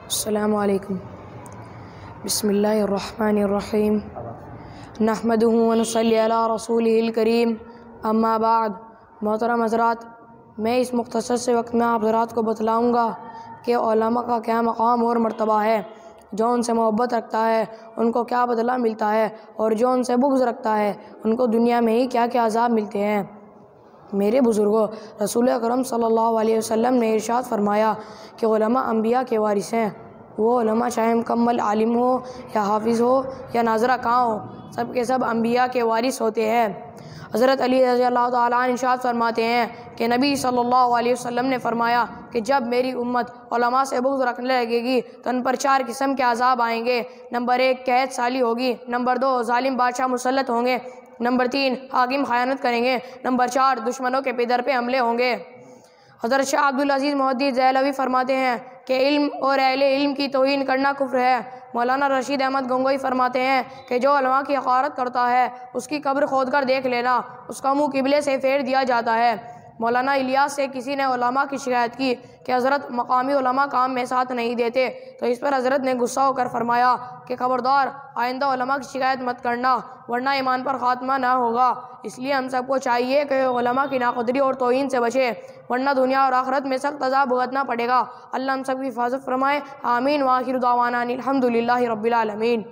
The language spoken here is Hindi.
अस्सलामु अलैकुम। बिस्मिल्लाहिर्रहमानिर्रहीम। नहमदुहु व नुसल्ली अला रसूलिहिल करीम। अम्मा बाद। मोहतरम हज़रात, मैं इस मुख्तसर से वक्त में आप हज़रात को बतलाऊँगा कि उलमा का क्या मक़ाम और मर्तबा है। जो उनसे मोहब्बत रखता है उनको क्या बदला मिलता है, और जो उनसे बुग़्ज़ रखता है उनको दुनिया में ही क्या क्या अज़ाब मिलते हैं। मेरे बुज़ुर्गों, रसूल अकरम सल्लल्लाहु अलैहि वसल्लम ने इरशाद फरमाया कि उलमा अंबिया के वारिस हैं। वो उलमा चाहे मुकम्मल आलिम हो या हाफिज़ हो या नाज़रा कां हो, सब के सब अंबिया के वारिस होते हैं। हज़रत अली रज़ियल्लाहु तआला अन्हु इरशाद फरमाते हैं कि नबी सल्लल्लाहु अलैहि वसल्लम ने फरमाया कि जब मेरी उम्मत उलमा से बुग़्ज़ रखने लगेगी तो उन पर 4 किस्म के अज़ाब आएंगे। नंबर 1 कैद साली होगी। नंबर 2 ज़ालिम बादशाह मुसल्लत होंगे। नंबर 3 हाकिम ख़यानत करेंगे। नंबर 4 दुश्मनों के पिदर पे हमले होंगे। हज़रत शाह अब्दुल अज़ीज़ मोहद्दिस देहलवी फरमाते हैं कि इल्म और अहले इल्म की तौहीन करना कुफ्र है। मौलाना रशीद अहमद गंगोई फरमाते हैं कि जो उलमा की हक़ारत करता है उसकी कब्र खोद कर देख लेना, उसका मुँह किबले से फेर दिया जाता है। मौलाना इलियास से किसी ने उलमा की शिकायत की कि हज़रत मकामी उलमा काम में साथ नहीं देते, तो इस पर हज़रत ने गुस्सा होकर फरमाया कि खबरदार, आइंदा उलमा की शिकायत मत करना वरना ईमान पर ख़ात्मा ना होगा। इसलिए हम सबको चाहिए कि उलमा की नाक़दरी और तौहीन से बचे, वरना दुनिया और आखिरत में सख्त अज़ाब भुगतना पड़ेगा। अल्लाह हम सब की हिफाज़त फरमाए। आमीन। व आखिरु दावाना अनिल हम्दुलिल्लाहि रब्बिल आलमीन।